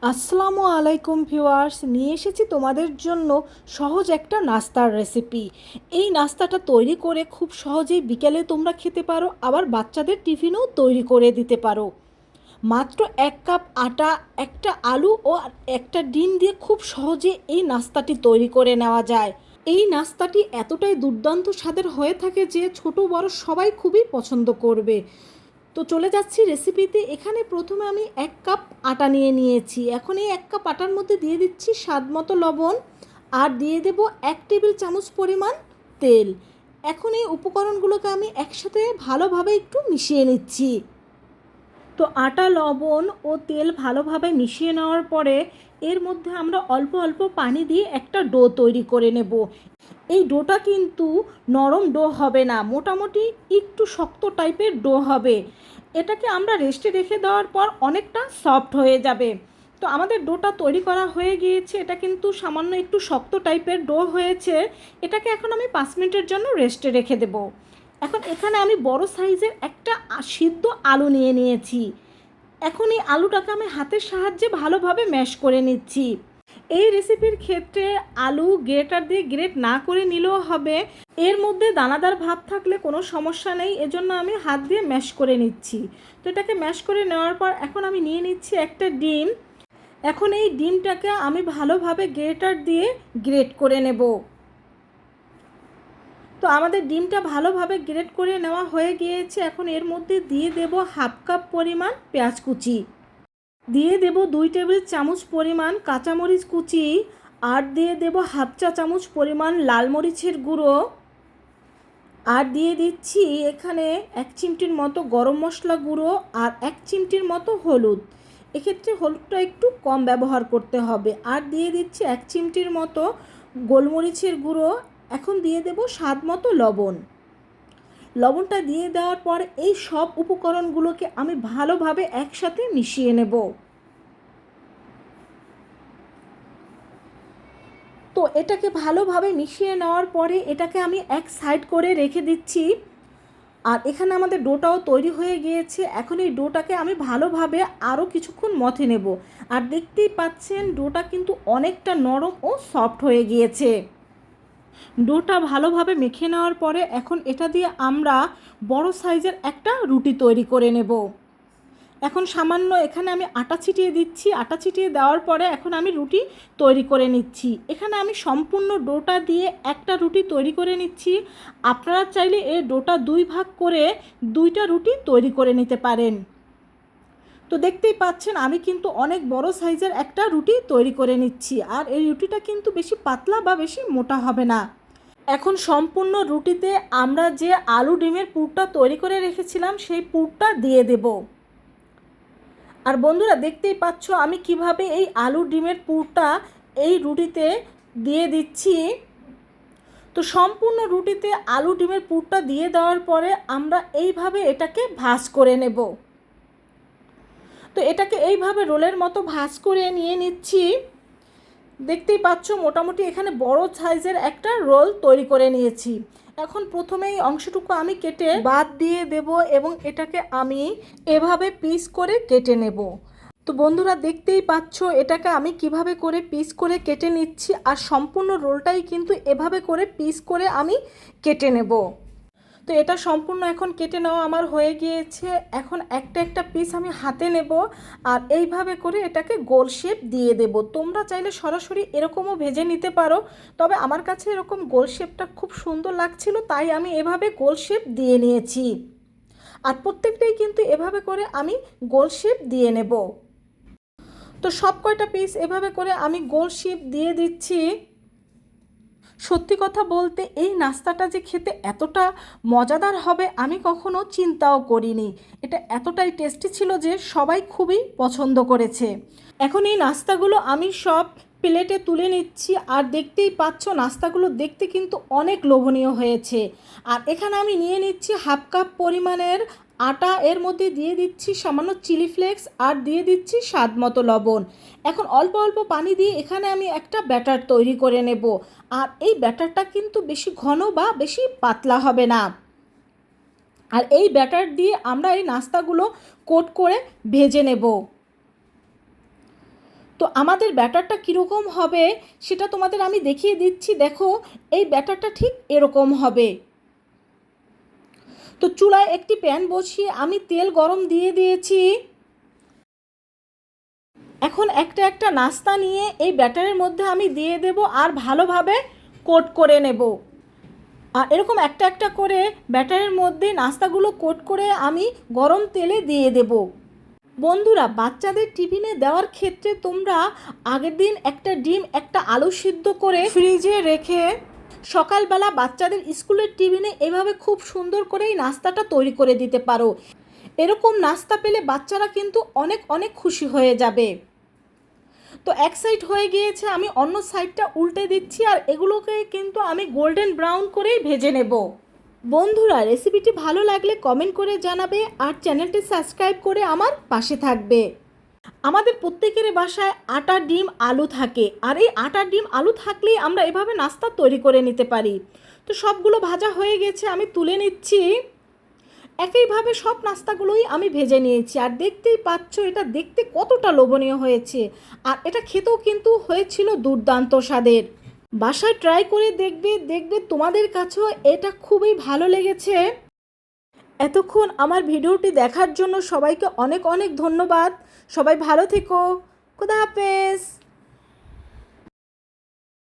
আসসালামু আলাইকুম ভিউয়ার্স, নিয়ে এসেছি তোমাদের জন্য সহজ একটা নাস্তার রেসিপি। এই নাস্তাটা তৈরি করে খুব সহজেই বিকেলে তোমরা খেতে পারো, আবার বাচ্চাদের টিফিনও তৈরি করে দিতে পারো। মাত্র 1 কাপ আটা, একটা আলু ও একটা ডিম দিয়ে খুব সহজে এই নাস্তাটি তৈরি করে নেওয়া যায়। এই নাস্তাটি এতটাই দুর্দান্ত স্বাদের হয়ে থাকে যে ছোট বড় সবাই খুবই পছন্দ করবে। তো চলে যাচ্ছি রেসিপিতে। এখানে প্রথমে আমি 1 কাপ আটা নিয়েছি। এখন এই 1 কাপ আটার মধ্যে দিয়ে দিচ্ছি স্বাদ মতো লবণ, আর দিয়ে দেব 1 টেবিল চামচ পরিমাণ তেল। এখন এই উপকরণগুলোকে আমি একসাথে ভালোভাবে একটু মিশিয়ে নিচ্ছি। তো আটা, লবণ ও তেল ভালোভাবে মিশিয়ে নেওয়ার পরে এর মধ্যে আমরা অল্প অল্প পানি দিয়ে একটা ডো তৈরি করে নেব। এই ডোটা কিন্তু নরম ডো হবে না, মোটামুটি একটু শক্ত টাইপের ডো হবে। এটাকে আমরা রেস্টে রেখে দেওয়ার পর অনেকটা সফট হয়ে যাবে। তো আমাদের ডোটা তৈরি করা হয়ে গিয়েছে। এটা কিন্তু সামান্য একটু শক্ত টাইপের ডো হয়েছে। এটাকে এখন আমি 5 মিনিটের জন্য রেস্টে রেখে দেব। এখন এখানে আমি বড় সাইজের একটা সিদ্ধ আলু নিয়েছি। এখন এই আলুটাকে আমি হাতের সাহায্যে ভালোভাবে ম্যাশ করে নিচ্ছি। এই রেসিপির ক্ষেত্রে আলু গ্রেটার দিয়ে গ্রেট না করে নিলেও হবে। এর মধ্যে দানাদার ভাব থাকলে কোনো সমস্যা নেই, এজন্য আমি হাত দিয়ে ম্যাশ করে নিচ্ছি। তো এটাকে ম্যাশ করে নেওয়ার পর এখন আমি নিয়ে নিচ্ছি একটা ডিম। এখন এই ডিমটাকে আমি ভালোভাবে গ্রেটার দিয়ে গ্রেট করে নেব। তো আমাদের ডিমটা ভালোভাবে গ্রেট করে নেওয়া হয়ে গিয়েছে। এখন এর মধ্যে দিয়ে দেব 1/2 কাপ পরিমাণ পেঁয়াজ কুচি, দিয়ে দেব 2 টেবিল চামচ পরিমাণ কাঁচামরিচ কুচি, আর দিয়ে দেব 1/2 চা চামচ পরিমাণ লাল মরিচের গুঁড়ো, আর দিয়ে দিচ্ছি এখানে 1 চিমটির মতো গরম মশলা গুঁড়ো আর 1 চিমটির মতো হলুদ। এক্ষেত্রে হলুদটা একটু কম ব্যবহার করতে হবে। আর দিয়ে দিচ্ছি 1 চিমটির মতো গোলমরিচের গুঁড়ো। এখন দিয়ে দেব স্বাদ মতো লবণ। লবণটা দিয়ে দেওয়ার পর এই সব উপকরণগুলোকে আমি ভালোভাবে একসাথে মিশিয়ে নেব। তো এটাকে ভালোভাবে মিশিয়ে নেওয়ার পরে এটাকে আমি এক সাইড করে রেখে দিচ্ছি। আর এখানে আমাদের ডোটাও তৈরি হয়ে গিয়েছে। এখন এই ডোটাকে আমি ভালোভাবে আরও কিছুক্ষণ মথে নেব। আর দেখতেই পাচ্ছেন ডোটা কিন্তু অনেকটা নরম ও সফট হয়ে গিয়েছে। ডোটা ভালোভাবে মেখে নেওয়ার পরে এখন এটা দিয়ে আমরা বড় সাইজের একটা রুটি তৈরি করে নেব। এখন সামান্য এখানে আমি আটা ছিটিয়ে দিচ্ছি। আটা ছিটিয়ে দেওয়ার পরে এখন আমি রুটি তৈরি করে নিচ্ছি। এখানে আমি সম্পূর্ণ ডোটা দিয়ে একটা রুটি তৈরি করে নিচ্ছি। আপনারা চাইলে এই ডোটা 2 ভাগ করে 2টা রুটি তৈরি করে নিতে পারেন। তো দেখতেই পাচ্ছেন আমি কিন্তু অনেক বড় সাইজের একটা রুটি তৈরি করে নিচ্ছি। আর এই রুটিটা কিন্তু বেশি পাতলা বা বেশি মোটা হবে না। এখন সম্পূর্ণ রুটিতে আমরা যে আলু ডিমের পুরটা তৈরি করে রেখেছিলাম সেই পুরটা দিয়ে দেব। আর বন্ধুরা দেখতেই পাচ্ছ আমি কিভাবে এই আলু ডিমের পুরটা এই রুটিতে দিয়ে দিচ্ছি। তো সম্পূর্ণ রুটিতে আলু ডিমের পুরটা দিয়ে দেওয়ার পরে আমরা এইভাবে এটাকে ভাঁজ করে নেব। তো এটাকে এইভাবে রোলের মতো ভাঁজ করে নিয়ে নিচ্ছি। দেখতেই পাচ্ছ মোটামুটি এখানে বড় সাইজের একটা রোল তৈরি করে নিয়েছি। এখন প্রথমে এই অংশটুকু আমি কেটে বাদ দিয়ে দেব এবং এটাকে আমি এভাবে পিস করে কেটে নেব। তো বন্ধুরা দেখতেই পাচ্ছ এটাকে আমি কিভাবে করে পিস করে কেটে নিচ্ছি। আর সম্পূর্ণ রোলটাই কিন্তু এভাবে করে পিস করে আমি কেটে নেব। তো এটা সম্পূর্ণ এখন কেটে নেওয়া আমার হয়ে গিয়েছে। এখন একটা একটা পিস আমি হাতে নেব আর এইভাবে করে এটাকে গোল শেপ দিয়ে দেব। তোমরা চাইলে সরাসরি এরকমও ভেজে নিতে পারো, তবে আমার কাছে এরকম গোল শেপটা খুব সুন্দর লাগছিল তাই আমি এভাবে গোল শেপ দিয়ে নিয়েছি। আর প্রত্যেকটাই কিন্তু এভাবে করে আমি গোল শেপ দিয়ে নেব। তো সব কয়টা পিস এভাবে করে আমি গোল শেপ দিয়ে দিচ্ছি। সত্যি কথা বলতে এই নাস্তাটা যে খেতে এতটা মজাদার হবে আমি কখনো চিন্তাও করিনি। এটা এতটাই টেস্টি ছিল যে সবাই খুবই পছন্দ করেছে। এখন এই নাস্তাগুলো আমি সব প্লেটে তুলে নিচ্ছি। আর দেখতেই পাচ্ছ নাস্তাগুলো দেখতে কিন্তু অনেক লোভনীয় হয়েছে। আর এখানে আমি নিয়ে নিচ্ছি 1/2 কাপ পরিমাণের আটা, এর মধ্যে দিয়ে দিচ্ছি সামান্য চিলি ফ্লেক্স আর দিয়ে দিচ্ছি স্বাদ মতো লবণ। এখন অল্প অল্প পানি দিয়ে এখানে আমি একটা ব্যাটার তৈরি করে নেব। আর এই ব্যাটারটা কিন্তু বেশি ঘন বা বেশি পাতলা হবে না। আর এই ব্যাটার দিয়ে আমরা এই নাস্তাগুলো কোট করে ভেজে নেব। তো আমাদের ব্যাটারটা কীরকম হবে সেটা তোমাদের আমি দেখিয়ে দিচ্ছি। দেখো, এই ব্যাটারটা ঠিক এরকম হবে। তো চুলায় একটি প্যান বসিয়ে আমি তেল গরম দিয়ে দিয়েছি। এখন একটা একটা নাস্তা নিয়ে এই ব্যাটারের মধ্যে আমি দিয়ে দেব আর ভালোভাবে কোট করে নেব। আর এরকম একটা একটা করে ব্যাটারের মধ্যে নাস্তাগুলো কোট করে আমি গরম তেলে দিয়ে দেব। বন্ধুরা, বাচ্চাদের টিফিনে দেওয়ার ক্ষেত্রে তোমরা আগের দিন একটা ডিম একটা আলু সিদ্ধ করে ফ্রিজে রেখে সকালবেলা বাচ্চাদের স্কুলের টিফিনে এভাবে খুব সুন্দর করে এই নাস্তাটা তৈরি করে দিতে পারো। এরকম নাস্তা পেলে বাচ্চারা কিন্তু অনেক অনেক খুশি হয়ে যাবে। তো এক সাইড হয়ে গিয়েছে, আমি অন্য সাইডটা উল্টে দিচ্ছি আর এগুলোকে কিন্তু আমি গোল্ডেন ব্রাউন করেই ভেজে নেব। বন্ধুরা, রেসিপিটি ভালো লাগলে কমেন্ট করে জানাবে আর চ্যানেলটি সাবস্ক্রাইব করে আমার পাশে থাকবে। আমাদের প্রত্যেকের বাসায় আটা ডিম আলু থাকে, আর এই আটা ডিম আলু থাকলেই আমরা এভাবে নাস্তা তৈরি করে নিতে পারি। তো সবগুলো ভাজা হয়ে গেছে, আমি তুলে নিচ্ছি। একইভাবে সব নাস্তাগুলোই আমি ভেজে নিয়েছি আর দেখতেই পাচ্ছ এটা দেখতে কতটা লোভনীয় হয়েছে। আর এটা খেতেও কিন্তু হয়েছিল দুর্দান্ত স্বাদের। বাসায় ট্রাই করে দেখবে, দেখবে তোমাদের কাছেও এটা খুবই ভালো লেগেছে। এতক্ষণ আমার ভিডিওটি দেখার জন্য সবাইকে অনেক অনেক ধন্যবাদ। সবাই ভালো থেকো। খোদা হাফেজ।